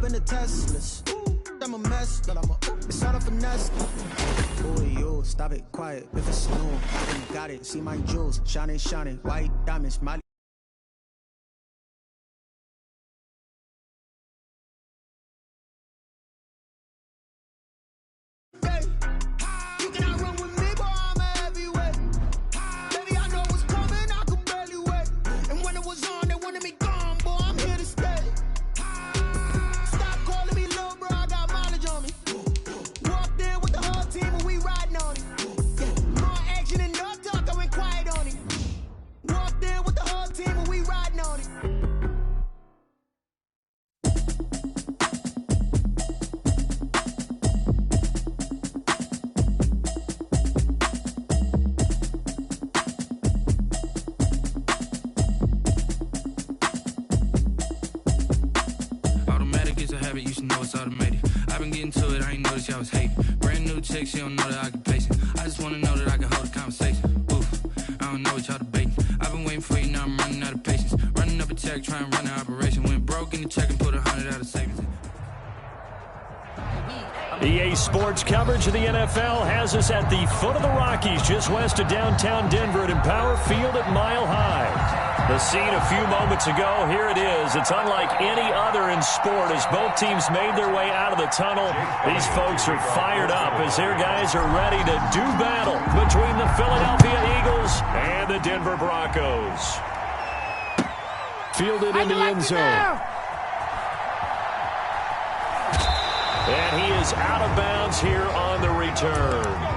in the Teslas. I'm a mess, but it's all a finesse. Boy, you stop it, quiet. If it's new, I think got it. See my jewels, shining, shining, white diamonds, my. You should know it's automated. I've been getting to it, I ain't noticed y'all was hating. Brand new chick, she don't know the occupation. I just wanna know that I can hold a conversation. Oof, I don't know what y'all debating. I've been waiting for you, now I'm running out of patience. Running up a check, trying to run an operation. Went broke in the check and put 100 out of savings. EA Sports coverage of the NFL has us at the foot of the Rockies, just west of downtown Denver at Empower Field at Mile High. The scene a few moments ago, here it is. It's unlike any other in sport as both teams made their way out of the tunnel. These folks are fired up as their guys are ready to do battle between the Philadelphia Eagles and the Denver Broncos. Fielded in the end zone. And he is out of bounds here on the return.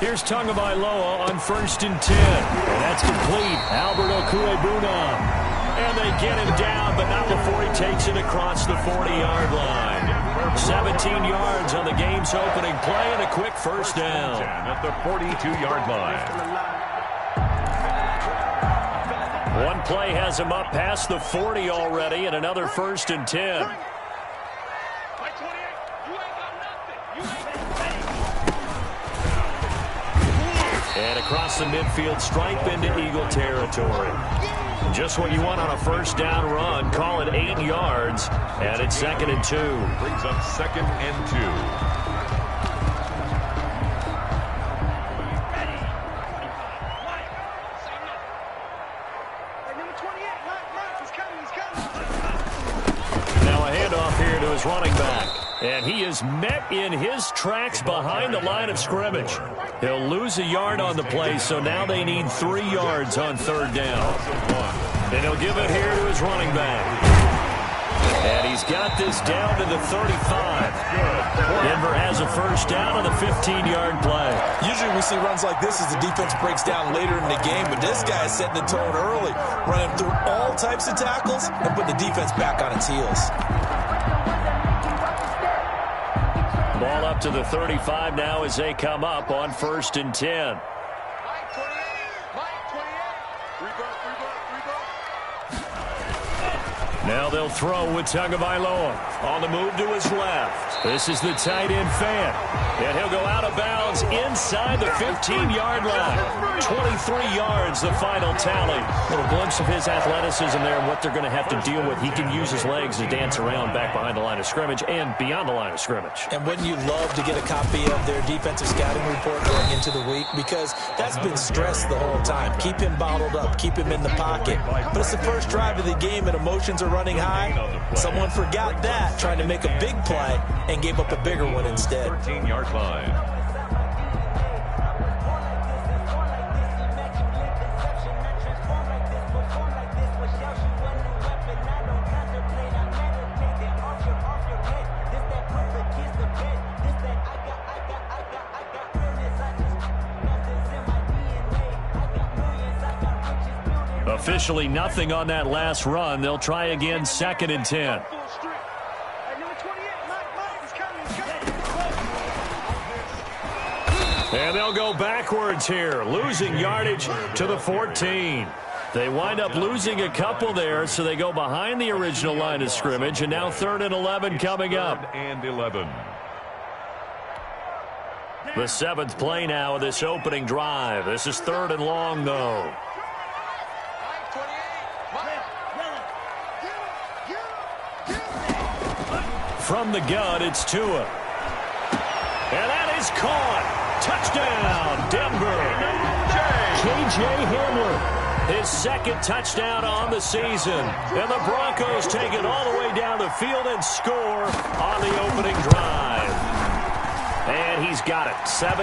Here's Tagovailoa on 1st and 10. And that's complete. Albert Okwuegbunam. And they get him down, but not before he takes it across the 40-yard line. 17 yards on the game's opening play and a quick first down. At the 42-yard line. One play has him up past the 40 already, and another 1st and 10. And across the midfield stripe into Eagle territory. Just what you want on a first down run. Call it 8 yards, and it's 2nd and 2. Brings up 2nd and 2. Running back, and he is met in his tracks behind the line of scrimmage. He'll lose a yard on the play, so now they need 3 yards on 3rd down. And he'll give it here to his running back. And he's got this down to the 35. Denver has a first down on the 15-yard play. Usually we see runs like this as the defense breaks down later in the game, but this guy is setting the tone early, running through all types of tackles and putting the defense back on its heels. Ball up to the 35 now as they come up on 1st and 10. Now they'll throw with Tagovailoa. On the move to his left. This is the tight end Fant. And he'll go out of bounds inside the 15-yard line. 23 yards, the final tally. A little glimpse of his athleticism there and what they're going to have to deal with. He can use his legs to dance around back behind the line of scrimmage and beyond the line of scrimmage. And wouldn't you love to get a copy of their defensive scouting report going into the week? Because that's been stressed the whole time. Keep him bottled up. Keep him in the pocket. But it's the first drive of the game and emotions are running high. Someone forgot that, trying to make a big play and gave up a bigger one instead. 13-yard line. Officially nothing on that last run. They'll try again, 2nd and 10. And they'll go backwards here, losing yardage to the 14. They wind up losing a couple there, so they go behind the original line of scrimmage, and now 3rd and 11 coming up. 3rd and 11. The 7th play now of this opening drive. This is 3rd and long, though. From the gun, it's Tua. And that is caught. Touchdown, Denver. K.J. Hamler. His 2nd touchdown on the season. And the Broncos take it all the way down the field and score on the opening drive. And he's got it. 7-0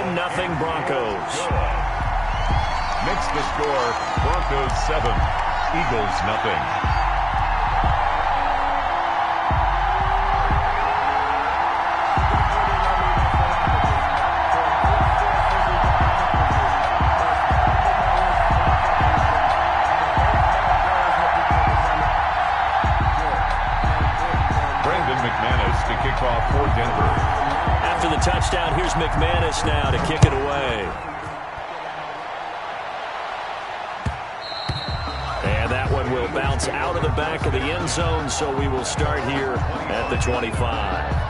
Broncos. Makes the score Broncos 7, Eagles nothing. Kickoff for Denver. After the touchdown, here's McManus now to kick it away. And that one will bounce out of the back of the end zone, so we will start here at the 25.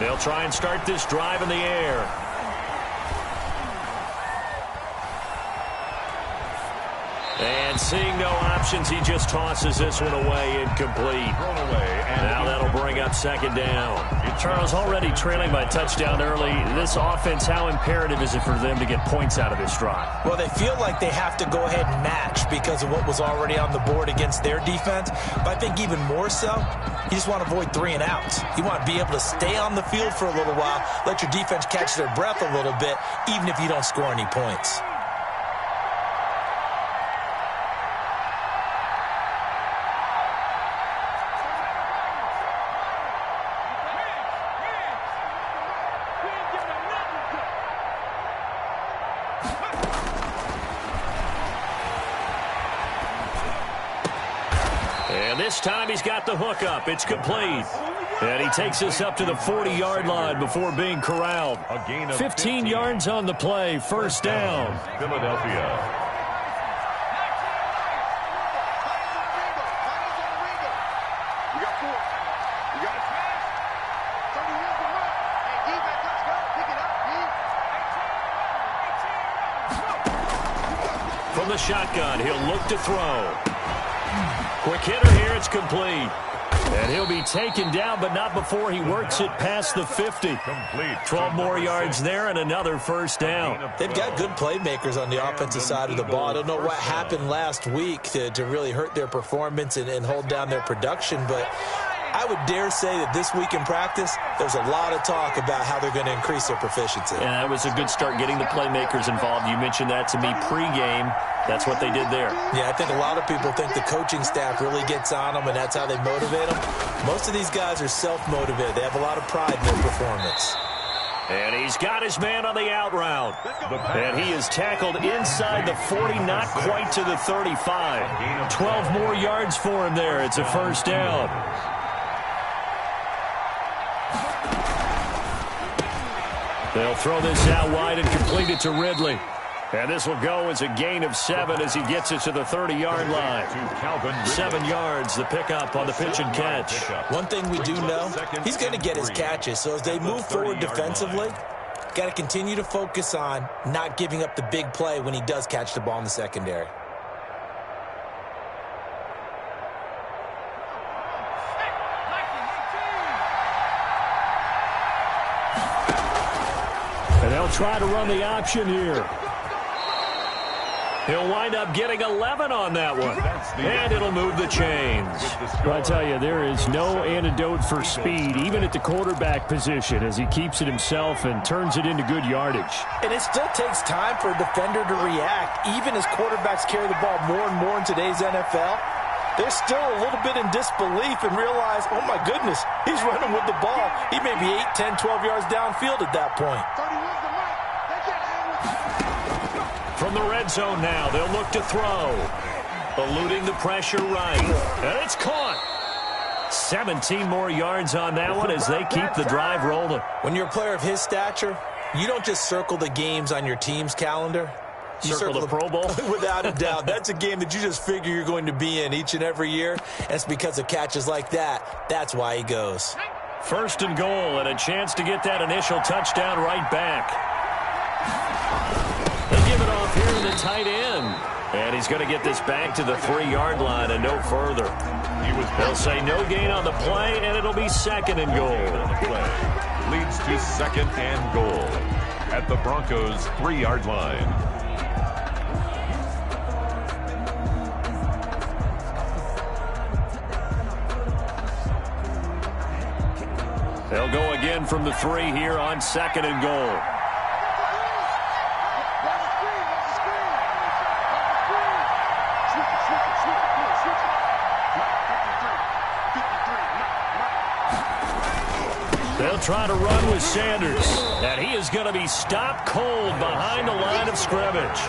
They'll try and start this drive in the air. And seeing no options, he just tosses this one away, incomplete. Now that'll bring up 2nd down. Charles, already trailing by touchdown early. This offense, how imperative is it for them to get points out of this drive? Well, they feel like they have to go ahead and match because of what was already on the board against their defense. But I think even more so, you just want to avoid 3 and outs. You want to be able to stay on the field for a little while, let your defense catch their breath a little bit, even if you don't score any points. This time he's got the hook up. It's complete. And he takes us up to the 40-yard line before being corralled. 15 yards on the play. 1st down. Philadelphia. From the shotgun, he'll look to throw. Quick hitter here, it's complete. And he'll be taken down, but not before he works it past the 50. 12 more yards there and another 1st down. They've got good playmakers on the offensive side of the ball. I don't know what happened last week to really hurt their performance and hold down their production, but I would dare say that this week in practice, there's a lot of talk about how they're going to increase their proficiency. And that was a good start getting the playmakers involved. You mentioned that to me pregame. That's what they did there. Yeah, I think a lot of people think the coaching staff really gets on them, and that's how they motivate them. Most of these guys are self-motivated. They have a lot of pride in their performance. And he's got his man on the out route. And he is tackled inside the 40, not quite to the 35. 12 more yards for him there. It's a 1st down. They'll throw this out wide and complete it to Ridley. And this will go as a gain of 7 as he gets it to the 30-yard line. 7 yards, the pickup on the pitch and catch. One thing we do know, he's going to get his catches. So as they move forward defensively, got to continue to focus on not giving up the big play when he does catch the ball in the secondary. And they'll try to run the option here. He'll wind up getting 11 on that one. And it'll move the chains. Well, I tell you, there is no antidote for speed, even at the quarterback position, as he keeps it himself and turns it into good yardage. And it still takes time for a defender to react, even as quarterbacks carry the ball more and more in today's NFL. They're still a little bit in disbelief and realize, oh my goodness, he's running with the ball. He may be 8, 10, 12 yards downfield at that point. From the red zone now, they'll look to throw. Eluding the pressure right. And it's caught. 17 more yards on that one as they keep the drive rolling. When you're a player of his stature, you don't just circle the games on your team's calendar. You circle the Pro Bowl? Without a doubt. That's a game that you just figure you're going to be in each and every year. And it's because of catches like that. That's why he goes. First and goal, and a chance to get that initial touchdown right back. They give it off here to the tight end. And he's going to get this back to the 3-yard line and no further. They'll say no gain on the play, and it'll be second and goal. Leads to second and goal at the Broncos' 3-yard line. They'll go again from the 3 here on second and goal. They'll try to run with Sanders, and he is going to be stopped cold behind the line of scrimmage.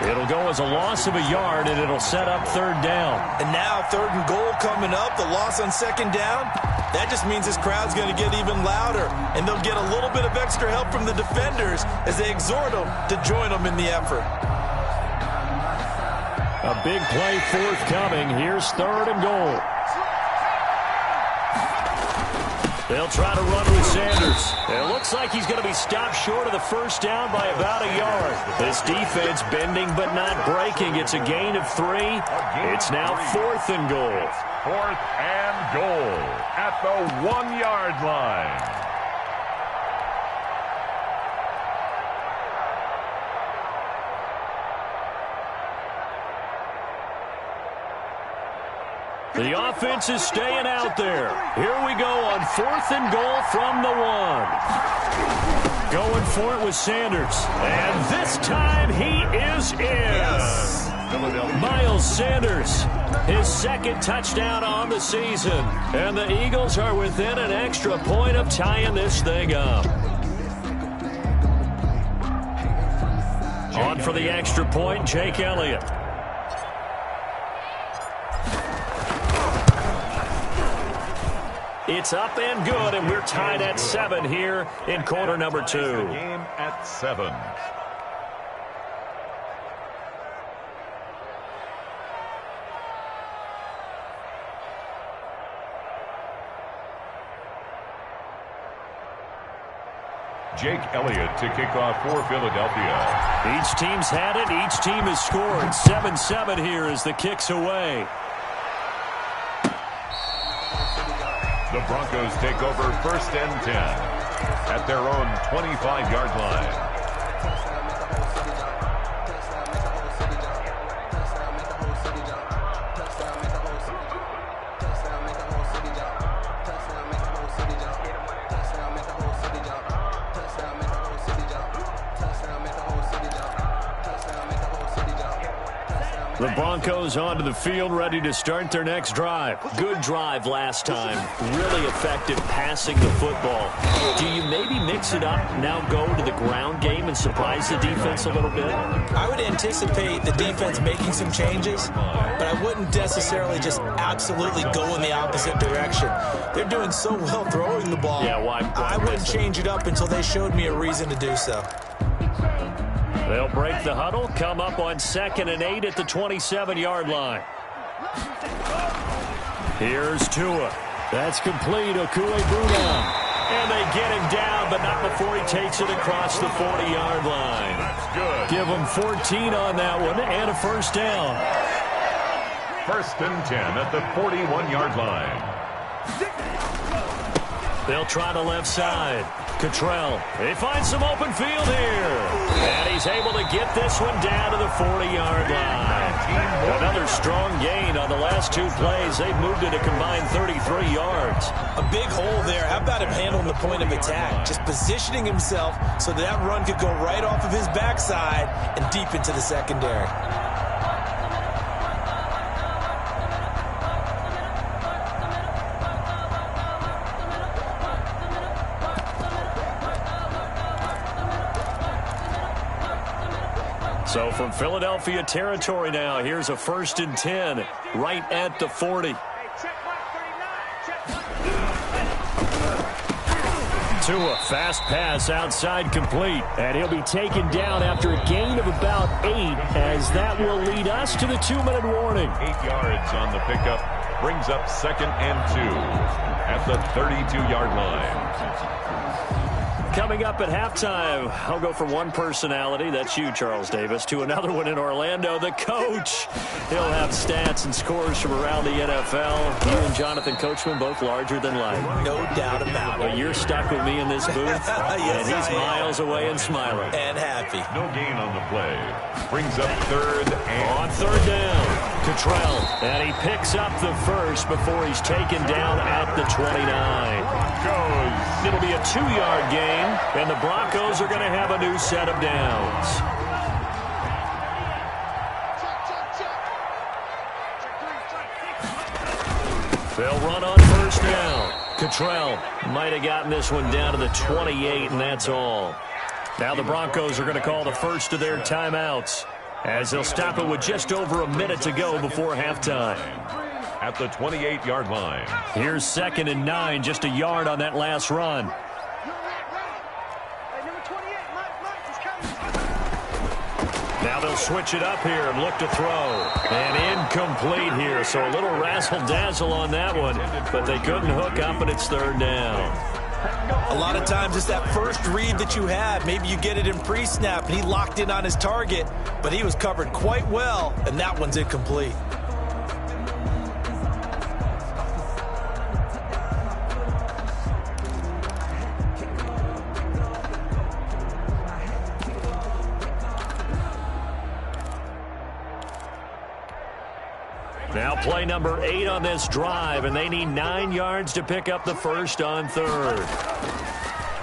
It'll go as a loss of a yard, and it'll set up third down. And now third and goal coming up, the loss on second down. That just means this crowd's going to get even louder, and they'll get a little bit of extra help from the defenders as they exhort them to join them in the effort. A big play forthcoming. Here's third and goal. They'll try to run with Sanders. It looks like he's going to be stopped short of the first down by about a yard. This defense bending but not breaking. It's a gain of 3. It's now fourth and goal. Fourth and goal at the 1-yard line. The offense is staying out there. Here we go on fourth and goal from the 1. Going for it with Sanders. And this time he is in. Yes. Miles Sanders, his second touchdown on the season. And the Eagles are within an extra point of tying this thing up. On for the extra point, Jake Elliott. It's up and good, and we're tied at 7 here in quarter number 2. Game at 7. Jake Elliott to kick off for Philadelphia. Each team's had it. Each team has scored. 7-7 here as the kick's away. The Broncos take over first and 10 at their own 25-yard line. The Broncos onto the field, ready to start their next drive. Good drive last time. Really effective passing the football. Do you maybe mix it up, now go to the ground game and surprise the defense a little bit? I would anticipate the defense making some changes, but I wouldn't necessarily just absolutely go in the opposite direction. They're doing so well throwing the ball. Yeah, why I wouldn't change it up until they showed me a reason to do so. They'll break the huddle, come up on 2nd and 8 at the 27-yard line. Here's Tua. That's complete. Okuegbuna. And they get him down, but not before he takes it across the 40-yard line. That's good. Give him 14 on that one and a first down. First and 10 at the 41-yard line. They'll try the left side. Cottrell, he finds some open field here. And he's able to get this one down to the 40-yard line. Another strong gain on the last two plays. They've moved it a combined 33 yards. A big hole there. How about him handling the point of attack? Just positioning himself so that run could go right off of his backside and deep into the secondary. So from Philadelphia territory now, here's a 1st and 10 right at the 40. Tua, fast pass outside, complete. And he'll be taken down after a gain of about 8, as that will lead us to the 2-minute warning. 8 yards on the pickup brings up 2nd and 2 at the 32-yard line. Coming up at halftime, I'll go from one personality, that's you, Charles Davis, to another one in Orlando, the coach. He'll have stats and scores from around the NFL. You and Jonathan Coachman, both larger than life. No doubt about it. But you're stuck with me in this booth, yes, and he's miles away and smiling. And happy. No gain on the play. Brings up 3rd and... On 3rd down, Cottrell, and he picks up the first before he's taken down at the 29. Goes. It'll be a 2-yard gain, and the Broncos are going to have a new set of downs. They'll run on 1st down. Cottrell might have gotten this one down to the 28, and that's all. Now the Broncos are going to call the first of their timeouts, as they'll stop it with just over a minute to go before halftime. At the 28-yard line. Here's 2nd and 9, just a yard on that last run. Now they'll switch it up here and look to throw. And incomplete here, so a little razzle-dazzle on that one, but they couldn't hook up, and it's 3rd down. A lot of times it's that first read that you have. Maybe you get it in pre-snap, and he locked in on his target, but he was covered quite well, and that one's incomplete. Now play number 8 on this drive, and they need 9 yards to pick up the first on 3rd.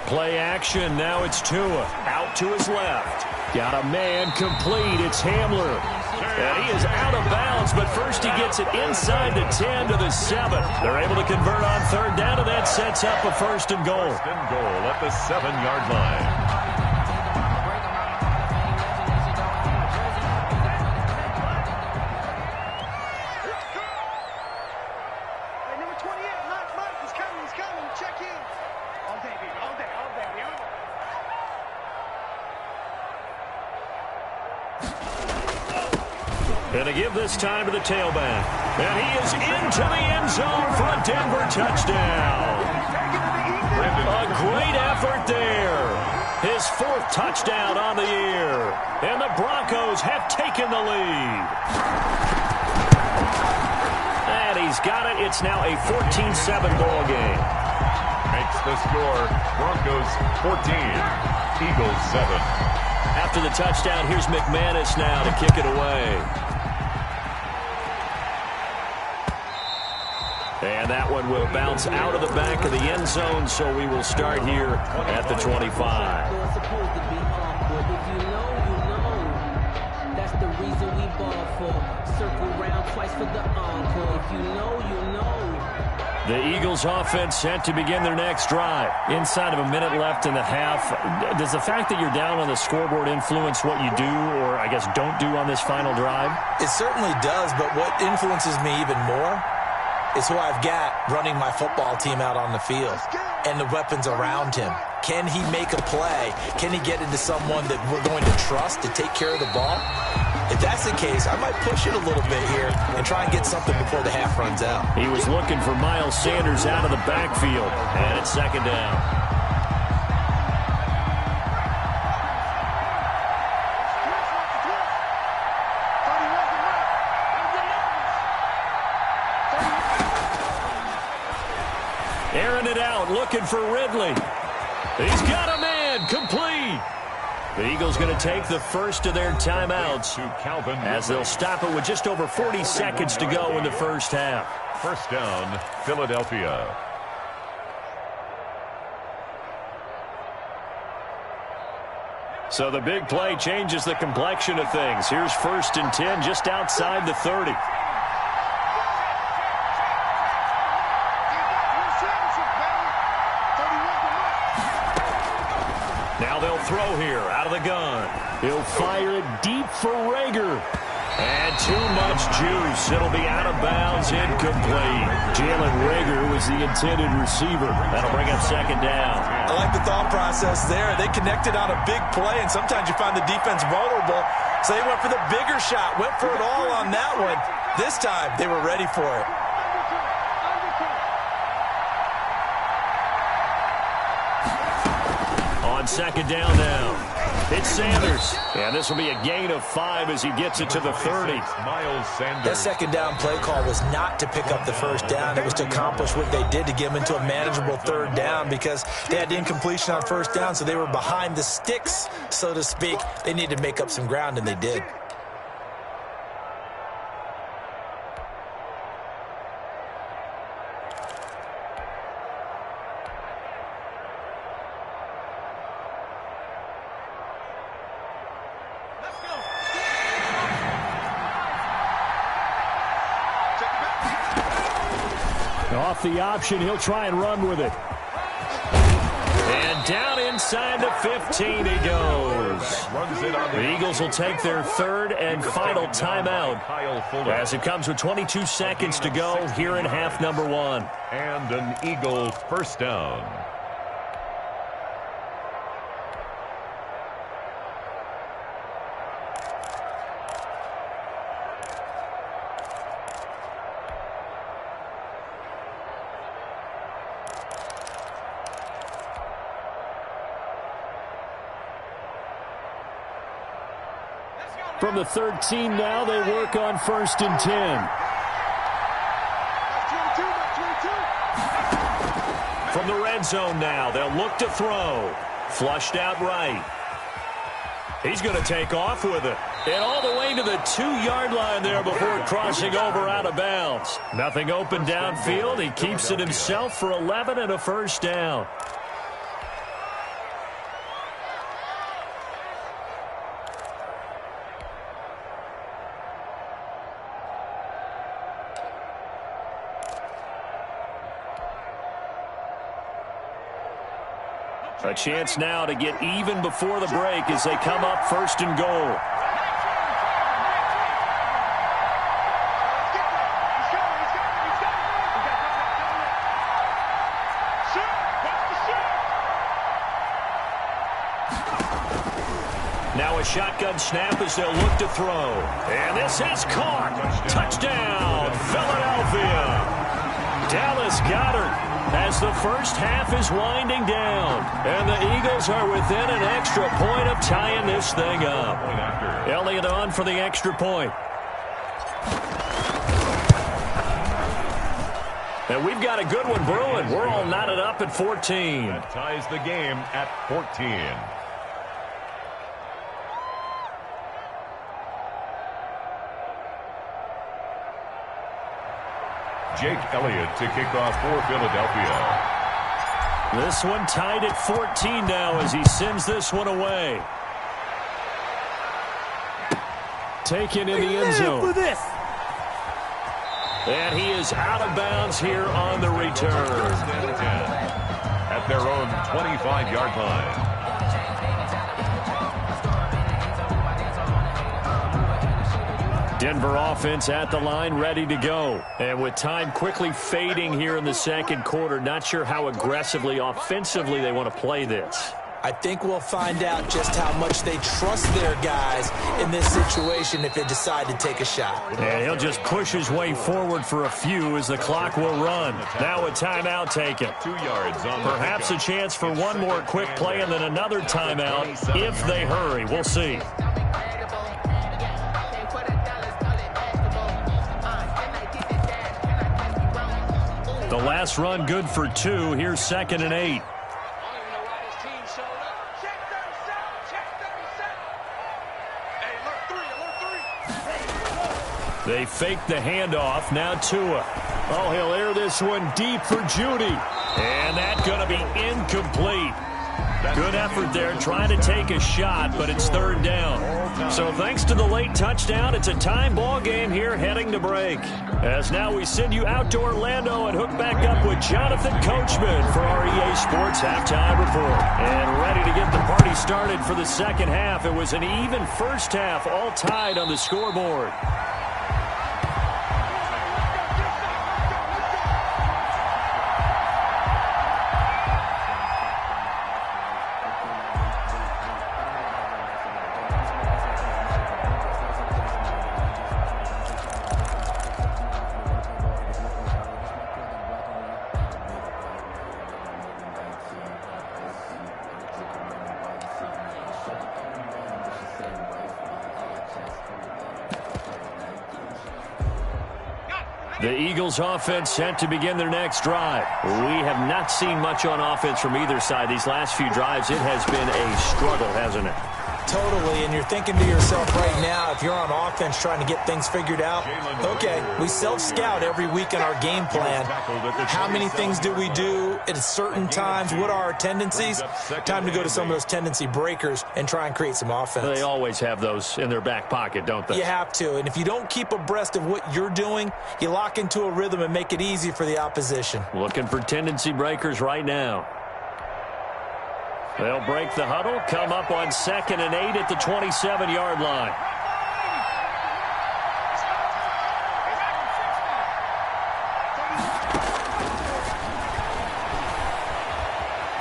Play action. Now it's Tua. Out to his left. Got a man complete. It's Hamler. And he is out of bounds, but first he gets it inside the 10 to the 7. They're able to convert on 3rd down, and that sets up a 1st and goal. 1st and goal at the 7-yard line. And to give this time to the tailback. And he is into the end zone for a Denver touchdown. A great effort there. His 4th touchdown on the year. And the Broncos have taken the lead. And he's got it. It's now a 14-7 ball game. Makes the score Broncos 14, Eagles 7. After the touchdown, here's McManus now to kick it away. And that one will bounce out of the back of the end zone, so we will start here at the 25. If you know, you know. That's the reason we ball for. Circle round twice for the encore. If you know, you know. The Eagles offense set to begin their next drive. Inside of a minute left in the half. Does the fact that you're down on the scoreboard influence what you do, or I guess don't do on this final drive? It certainly does, but what influences me even more is who I've got running my football team out on the field and the weapons around him. Can he make a play? Can he get into someone that we're going to trust to take care of the ball? If that's the case, I might push it a little bit here and try and get something before the half runs out. He was looking for Miles Sanders out of the backfield, and it's 2nd down. Airing it out, looking for Ridley. He's got a man. Complete. The Eagles going to take the first of their timeouts as they'll stop it with just over 40 seconds to go in the first half. First down, Philadelphia. So the big play changes the complexion of things. Here's 1st and 10 just outside the 30. Now they'll throw here out of the gun. He'll fire it deep for Reagor. And too much juice. It'll be out of bounds, incomplete. Jalen Reagor was the intended receiver. That'll bring up 2nd down. I like the thought process there. They connected on a big play, and sometimes you find the defense vulnerable. So they went for the bigger shot, went for it all on that one. This time, they were ready for it. On 2nd down now. It's Sanders. And this will be a gain of 5 as he gets it to the 30. Miles Sanders. That 2nd down play call was not to pick up the 1st down. It was to accomplish what they did to get them into a manageable 3rd down because they had incompletion on 1st down, so they were behind the sticks, so to speak. They needed to make up some ground, and they did. Off the option, he'll try and run with it. And down inside the 15 he goes. The Eagles will take their 3rd and final timeout as it comes with 22 seconds to go here in half number 1. And an Eagle 1st down. From the 13 now, they work on 1st and 10. From the red zone now, they'll look to throw. Flushed out right. He's going to take off with it. And all the way to the 2-yard line there before crossing over out of bounds. Nothing open downfield. He keeps it himself for 11 and a 1st down. A chance now to get even before the break as they come up 1st and goal. Now a shotgun snap as they'll look to throw. And this is caught. Touchdown, Philadelphia. Dallas Goedert as the first half is winding down. And the Eagles are within an extra point of tying this thing up. Elliott on for the extra point. And we've got a good one brewing. We're all knotted up at 14. That ties the game at 14. Jake Elliott to kick off for Philadelphia. This one tied at 14 now as he sends this one away. Taken in the end zone. And he is out of bounds here on the return. At their own 25-yard line. Denver offense at the line, ready to go. And with time quickly fading here in the second quarter, not sure how aggressively, offensively they want to play this. I think we'll find out just how much they trust their guys in this situation if they decide to take a shot. And he'll just push his way forward for a few as the clock will run. Now a timeout taken. 2 yards on Perhaps a chance for one more quick play and then another timeout if they hurry. We'll see. The last run good for 2. Here's 2nd and 8. They fake the handoff. Now Tua. Oh, he'll air this one deep for Judy. And that's going to be incomplete. Good effort there trying to take a shot, but it's third down. So thanks to the late touchdown, it's a time ball game here heading to break. As now we send you out to Orlando and hook back up with Jonathan Coachman for our EA Sports Halftime Report. And ready to get the party started for the second half. It was an even first half, all tied on the scoreboard. The Eagles offense set to begin their next drive. We have not seen much on offense from either side these last few drives. It has been a struggle, hasn't it? Totally, and you're thinking to yourself right now, if you're on offense trying to get things figured out, okay, we self-scout every week in our game plan. How many things do we do at certain times? What are our tendencies? Time to go to some of those tendency breakers and try and create some offense. They always have those in their back pocket, don't they? You have to, and if you don't keep abreast of what you're doing, you lock into a rhythm and make it easy for the opposition. Looking for tendency breakers right now. They'll break the huddle, come up on 2nd and 8 at the 27-yard line.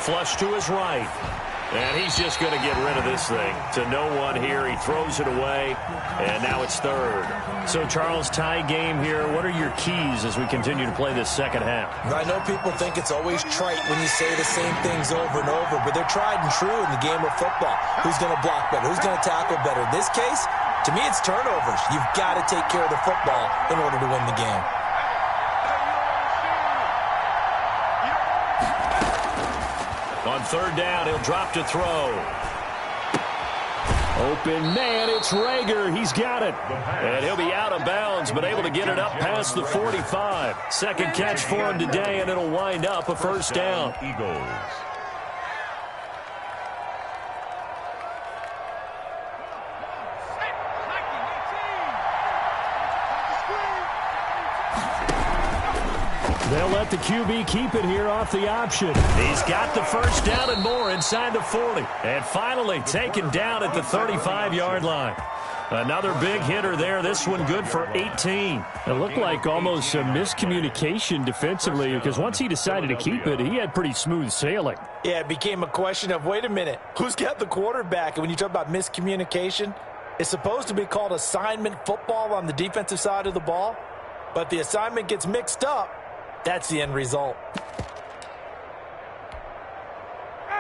Flush to his right. And he's just going to get rid of this thing. To no one here. He throws it away. And now it's third. So, Charles, tie game here. What are your keys as we continue to play this second half? I know people think it's always trite when you say the same things over and over, but they're tried and true in the game of football. Who's going to block better? Who's going to tackle better? In this case, to me, it's turnovers. You've got to take care of the football in order to win the game. On third down, he'll drop to throw. Open man, it's Rager. He's got it. And he'll be out of bounds, but able to get it up past the 45. Second catch for him today, and it'll wind up a first down. Eagles. They'll let the QB keep it here off the option. He's got the first down and more inside the 40. And finally taken down at the 35-yard line. Another big hitter there. This one good for 18. It looked like almost a miscommunication defensively because once he decided to keep it, he had pretty smooth sailing. Yeah, it became a question of, wait a minute, who's got the quarterback? And when you talk about miscommunication, it's supposed to be called assignment football on the defensive side of the ball. But the assignment gets mixed up. That's the end result.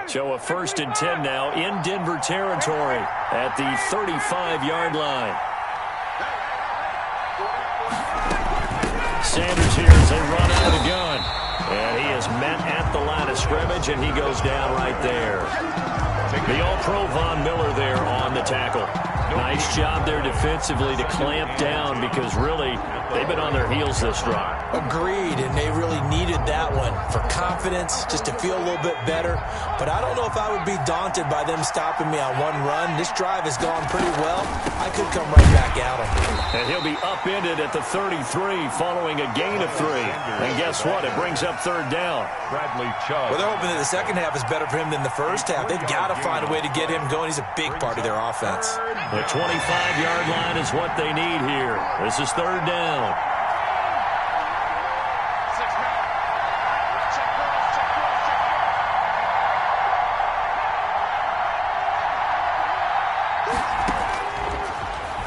So a 1st and 10 now in Denver territory at the 35-yard line. Sanders here as they run out of the gun. And he is met at the line of scrimmage, and he goes down right there. The All-Pro Von Miller there on the tackle. Nice job there defensively to clamp down because really they've been on their heels this drive. Agreed, and they really needed that one for confidence, just to feel a little bit better. But I don't know if I would be daunted by them stopping me on one run. This drive has gone pretty well. I could come right back at him. And he'll be upended at the 33 following a gain of 3. And guess what? It brings up third down. Bradley Chubb. Well, they're hoping that the second half is better for him than the first half. They've got to find a way to get him going. He's a big part of their offense. The 25-yard line is what they need here. This is third down.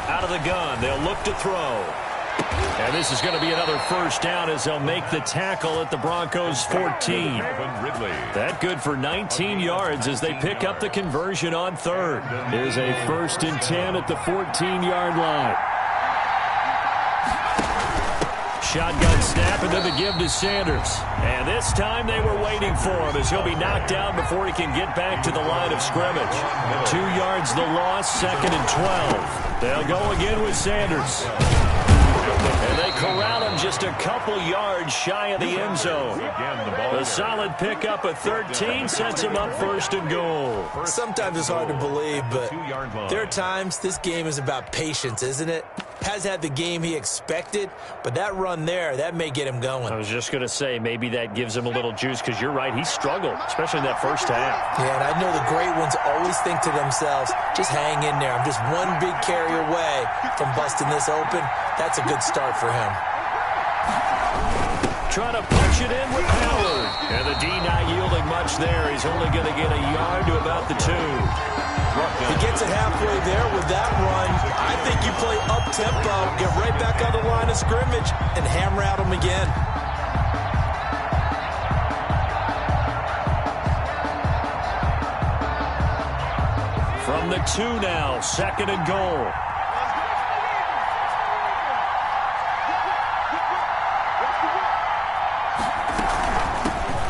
Out of the gun, they'll look to throw. And this is going to be another first down as they'll make the tackle at the Broncos' 14. That good for 19 yards as they pick up the conversion on third. Here's a 1st and 10 at the 14-yard line. Shotgun snap and then the give to Sanders. And this time they were waiting for him as he'll be knocked down before he can get back to the line of scrimmage. 2 yards the loss, 2nd and 12. They'll go again with Sanders. And they corral him just a couple yards shy of the end zone. A solid pickup of 13 sets him up 1st and goal. Sometimes it's hard to believe, but there are times this game is about patience, isn't it? Has had the game he expected, but that run there, that may get him going. I was just going to say, maybe that gives him a little juice, because you're right, he struggled, especially in that first half. Yeah, and I know the great ones always think to themselves, just hang in there. I'm just one big carry away from busting this open. That's a good start for him. Trying to punch it in with Howard. And the D not yielding much there. He's only going to get a yard to about the 2. He gets it halfway there with that run. I think you play up-tempo, get right back on the line of scrimmage, and hammer at him again. From the 2 now, 2nd and goal.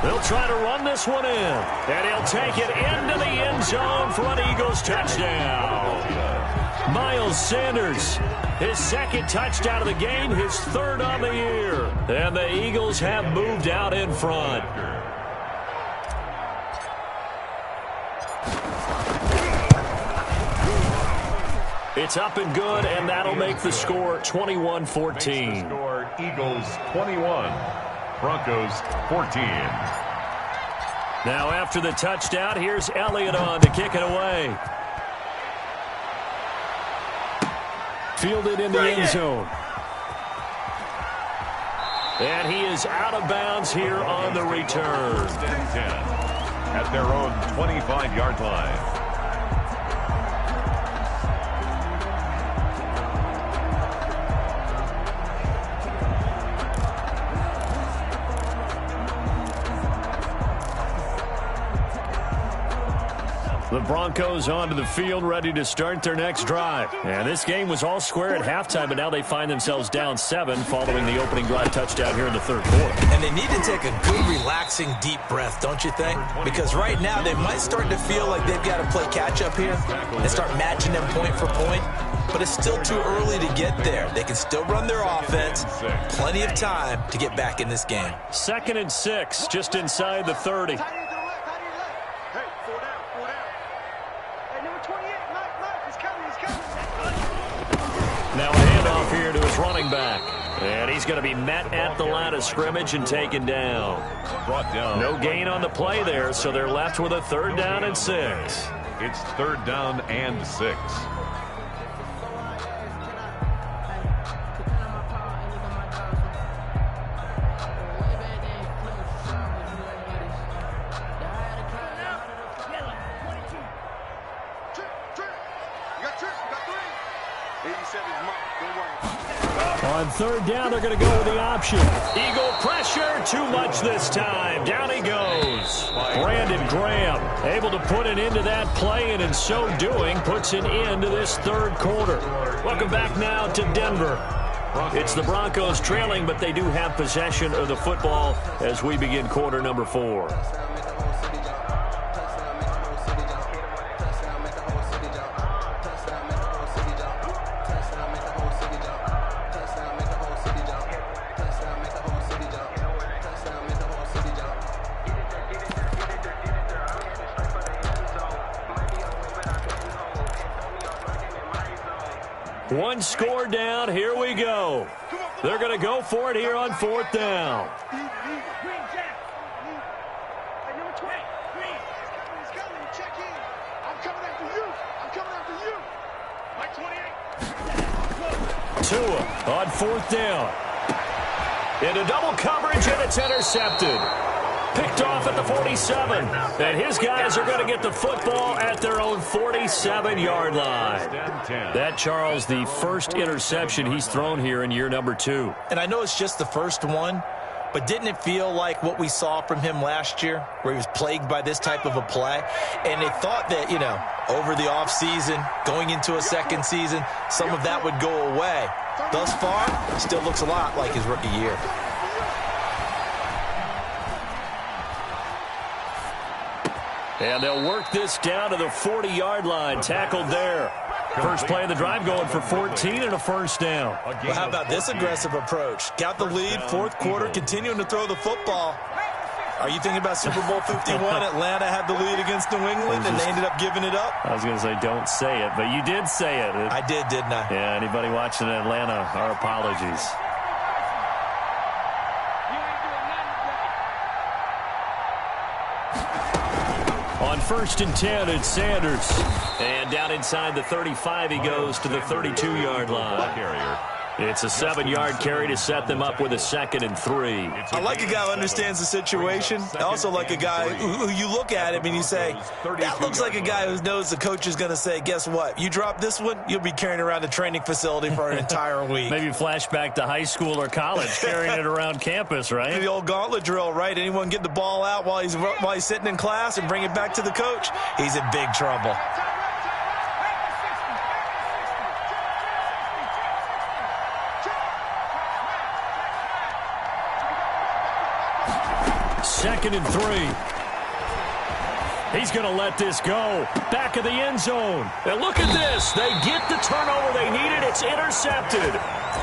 They'll try to run this one in, and he'll take it into the end zone for an Eagles touchdown. Miles Sanders, his 2nd touchdown of the game, his 3rd on the year. And the Eagles have moved out in front. It's up and good, and that'll make the score 21-14. Eagles 21. Broncos 14. Now after the touchdown, here's Elliott on to kick it away. Fielded in the end zone. And he is out of bounds here on the return. 10 at their own 25-yard line. The Broncos onto the field, ready to start their next drive. And this game was all square at halftime, but now they find themselves down 7 following the opening drive touchdown here in the 3rd quarter. And they need to take a good, relaxing, deep breath, don't you think? Because right now they might start to feel like they've got to play catch-up here and start matching them point for point. But it's still too early to get there. They can still run their offense. Plenty of time to get back in this game. 2nd and 6, just inside the 30. Now a handoff here to his running back. And he's going to be met at the line of scrimmage and taken down. Brought down. No gain on the play there, so they're left with a 3rd down and 6. It's 3rd down and 6. On 3rd down, they're going to go with the option. Eagle pressure, too much this time. Down he goes. Brandon Graham able to put it into that play, and in so doing, puts an end to this 3rd quarter. Welcome back now to Denver. It's the Broncos trailing, but they do have possession of the football as we begin quarter number 4. One score down. Here we go. They're going to go for it here on 4th down. Tua on 4th down. Into double coverage, and it's intercepted. Picked off at the 47. And his guys are going to get the football at their own 47-yard line. That, Charles, the first interception he's thrown here in year number 2. And I know it's just the first one, but didn't it feel like what we saw from him last year, where he was plagued by this type of a play? And they thought that, you know, over the offseason, going into a 2nd season, some of that would go away. Thus far, still looks a lot like his rookie year. And they'll work this down to the 40-yard line. Tackled there. First play of the drive going for 14 and a first down. Well, how about this aggressive approach? Got the lead, fourth quarter, continuing to throw the football. Are you thinking about Super Bowl 51? Atlanta had the lead against New England, and they ended up giving it up? I was going to say don't say it, but you did say it. I did, didn't I? Yeah, anybody watching in Atlanta, our apologies. On 1st and 10, it's Sanders. And down inside the 35, he goes to the 32-yard line. It's a 7-yard carry to set them up with a 2nd and 3. I like a guy who understands the situation. I also like a guy who you look at him and you say, that looks like a guy who knows the coach is going to say, guess what? You drop this one, you'll be carrying around the training facility for an entire week. Maybe flashback to high school or college, carrying it around campus, right? The old gauntlet drill, right? Anyone get the ball out while he's sitting in class and bring it back to the coach? He's in big trouble. Second and 3. He's going to let this go. Back of the end zone. And look at this. They get the turnover they needed. It's intercepted.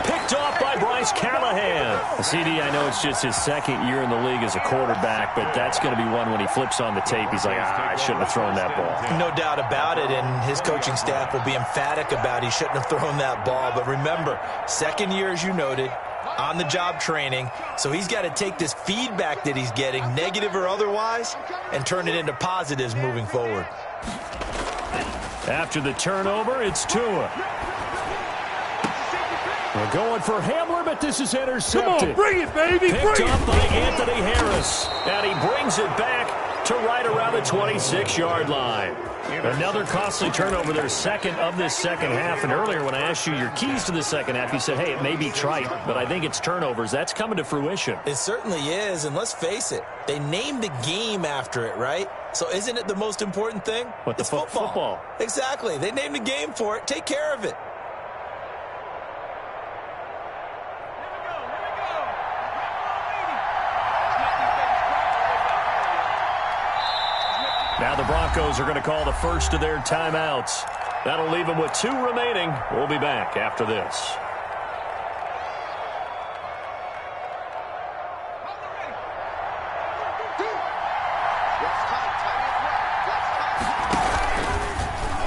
Picked off by Bryce Callahan. CD, I know it's just his 2nd year in the league as a quarterback, but that's going to be one when he flips on the tape. He's like, I shouldn't have thrown that ball. No doubt about it, and his coaching staff will be emphatic about he shouldn't have thrown that ball. But remember, 2nd year, as you noted, on-the-job training, so he's got to take this feedback that he's getting, negative or otherwise, and turn it into positives moving forward. After the turnover, it's Tua. We're going for Hamler, but this is intercepted. Come on, bring it, baby. Picked up by Anthony Harris, and he brings it back to right around the 26-yard line. Another costly turnover, their 2nd of this second half. And earlier when I asked you your keys to the second half, you said, hey, it may be trite, but I think it's turnovers. That's coming to fruition. It certainly is, and let's face it, they named the game after it, right? So isn't it the most important thing? What, the football? Exactly. They named the game for it. Take care of it. Now the Broncos are going to call the first of their timeouts. That'll leave them with 2 remaining. We'll be back after this.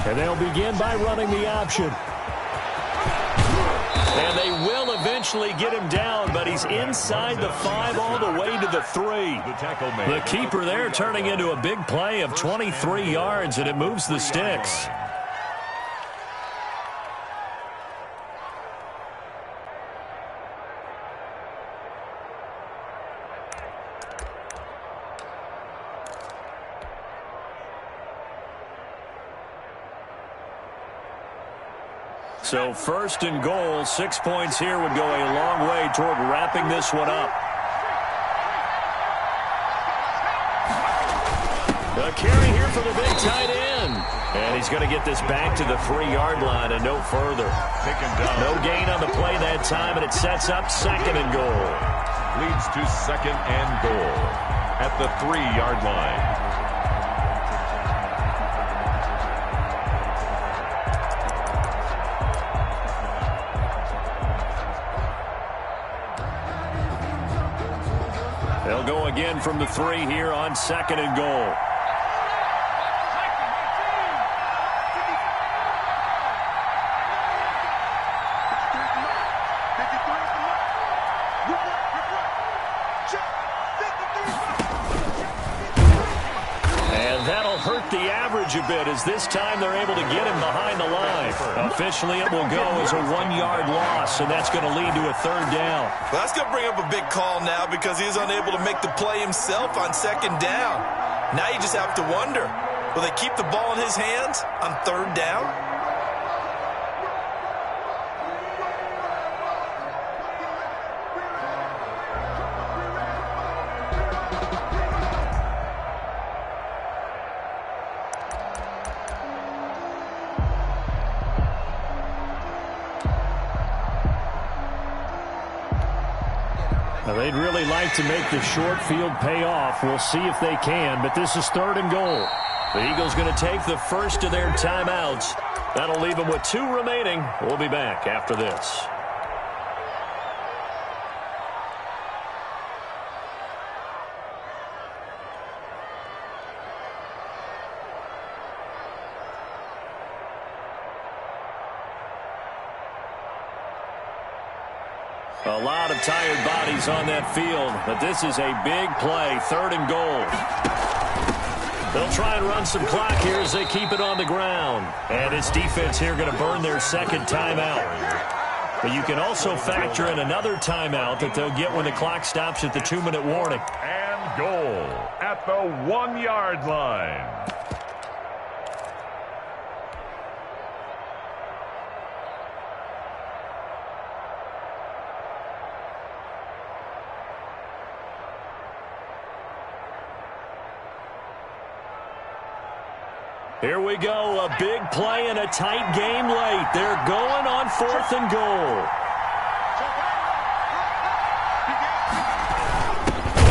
And they'll begin by running the option. And they will eventually get him down, but he's inside the 5 all the way to the 3. The keeper there turning into a big play of 23 yards, and it moves the sticks. So 1st and goal, 6 points here would go a long way toward wrapping this one up. The carry here for the big tight end. And he's going to get this back to the 3-yard line and no further. No gain on the play that time, and it sets up 2nd and goal. Leads to 2nd and goal at the 3-yard line. They'll go again from the 3 here on 2nd and goal. And that'll hurt the average a bit, as this time they're able to get him behind the line. Officially, it will go as a 1-yard loss, and that's going to lead to a 3rd down. Well, that's going to bring up a big call now because he's unable to make the play himself on 2nd down. Now you just have to wonder, will they keep the ball in his hands on 3rd down? Now, they'd really like to make the short field pay off. We'll see if they can, but this is 3rd and goal. The Eagles going to take the first of their timeouts. That'll leave them with 2 remaining. We'll be back after this. A lot of tired bodies on that field, but this is a big play, 3rd and goal. They'll try and run some clock here as they keep it on the ground. And this defense here going to burn their 2nd timeout. But you can also factor in another timeout that they'll get when the clock stops at the 2-minute warning. And goal at the 1-yard line. Here we go, a big play and a tight game late. They're going on 4th and goal.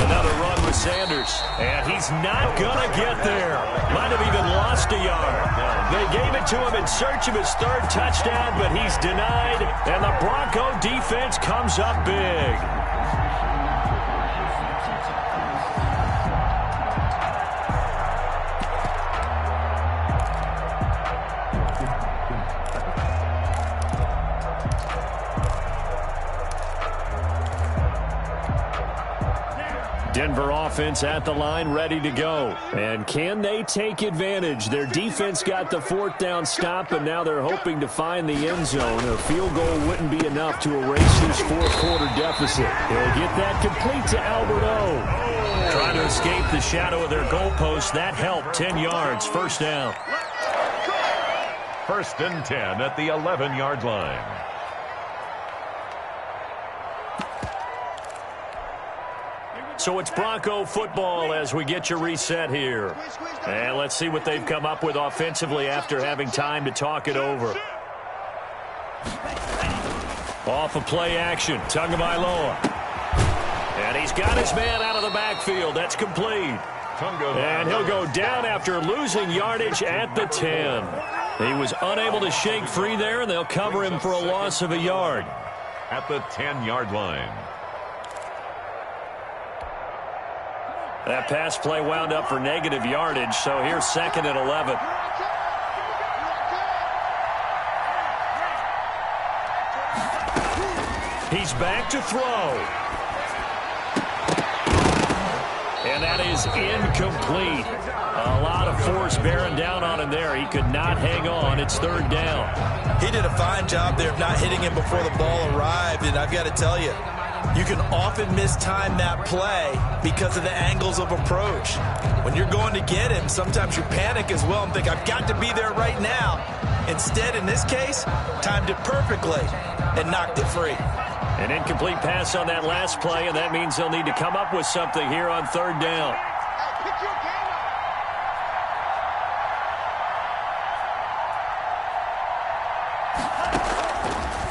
Another run with Sanders, and he's not going to get there. Might have even lost a yard. They gave it to him in search of his 3rd touchdown, but he's denied, and the Bronco defense comes up big. Denver offense at the line, ready to go. And can they take advantage? Their defense got the 4th down stop, and now they're hoping to find the end zone. A field goal wouldn't be enough to erase this 4th-quarter deficit. They'll get that complete to Albert O. Trying to escape the shadow of their goalpost. That helped. 10 yards, 1st down. 1st and 10 at the 11-yard line. So it's Bronco football as we get you reset here. And let's see what they've come up with offensively after having time to talk it over. Off of play action, Tagovailoa. And he's got his man out of the backfield. That's complete. And he'll go down after losing yardage at the 10. He was unable to shake free there, and they'll cover him for a loss of a yard. At the 10-yard line. That pass play wound up for negative yardage, so here's 2nd and 11. He's back to throw. And that is incomplete. A lot of force bearing down on him there. He could not hang on. It's 3rd down. He did a fine job there of not hitting him before the ball arrived, and I've got to tell you, you can often mistime that play because of the angles of approach. When you're going to get him, sometimes you panic as well and think, I've got to be there right now. Instead, in this case, timed it perfectly and knocked it free. An incomplete pass on that last play, and that means they'll need to come up with something here on 3rd down.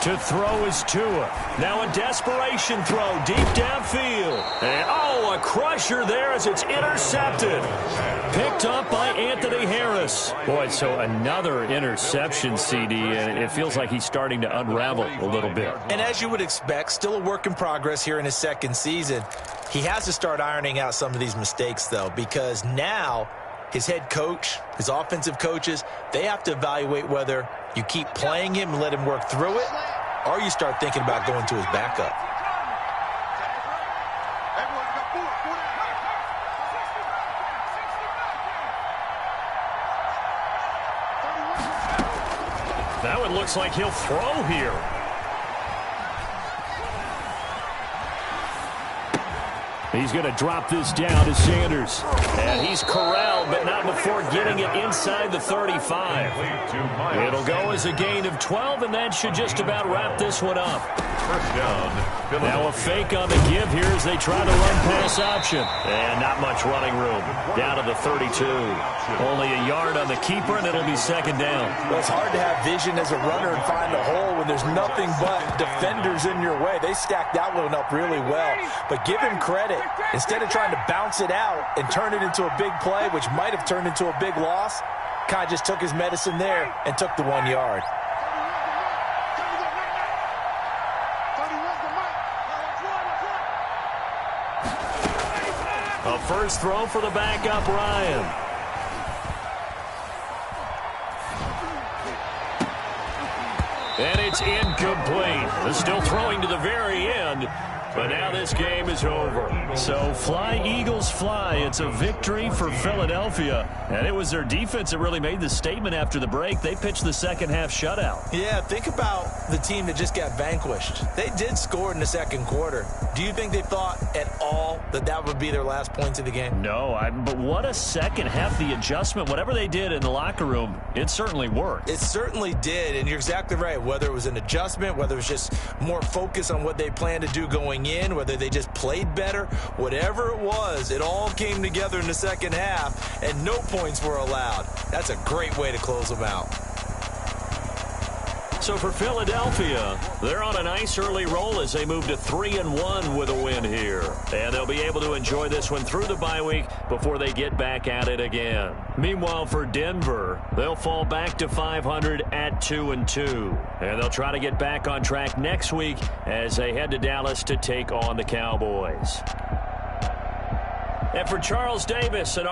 To throw is Tua. Now a desperation throw deep downfield. And a crusher there as it's intercepted. Picked up by Anthony Harris. Boy, so another interception, CD, and it feels like he's starting to unravel a little bit. And as you would expect, still a work in progress here in his 2nd season. He has to start ironing out some of these mistakes, though, because now his head coach, his offensive coaches, they have to evaluate whether you keep playing him and let him work through it, or you start thinking about going to his backup. That one looks like he'll throw here. He's going to drop this down to Sanders. And he's corralled, but not before getting it inside the 35. It'll go as a gain of 12, and that should just about wrap this one up. 1st down Now a fake on the give here as they try to run pass option. And not much running room. Down to the 32. Only a yard on the keeper, and it'll be second down. Well, it's hard to have vision as a runner and find a hole when there's nothing but defenders in your way. They stacked that one up really well. But give him credit. Instead of trying to bounce it out and turn it into a big play, which might have turned into a big loss, kind of just took his medicine there and took the 1 yard. A first throw for the backup, Ryan. And it's incomplete. They're still throwing to the very end. But now this game is over. So fly, Eagles, fly. It's a victory for Philadelphia. And it was their defense that really made the statement after the break. They pitched the second half shutout. Yeah, think about the team that just got vanquished. They did score in the second quarter. Do you think they thought at all that that would be their last points of the game? No, but what a second half. The adjustment, whatever they did in the locker room, it certainly worked. It certainly did, and you're exactly right. Whether it was an adjustment, whether it was just more focus on what they planned to do going in, whether they just played better, whatever it was, it all came together in the second half, and no points were allowed. That's a great way to close them out. So for Philadelphia, they're on a nice early roll as they move to 3-1 with a win here. And they'll be able to enjoy this one through the bye week before they get back at it again. Meanwhile, for Denver, they'll fall back to 500 at 2-2. And they'll try to get back on track next week as they head to Dallas to take on the Cowboys. And for Charles Davis and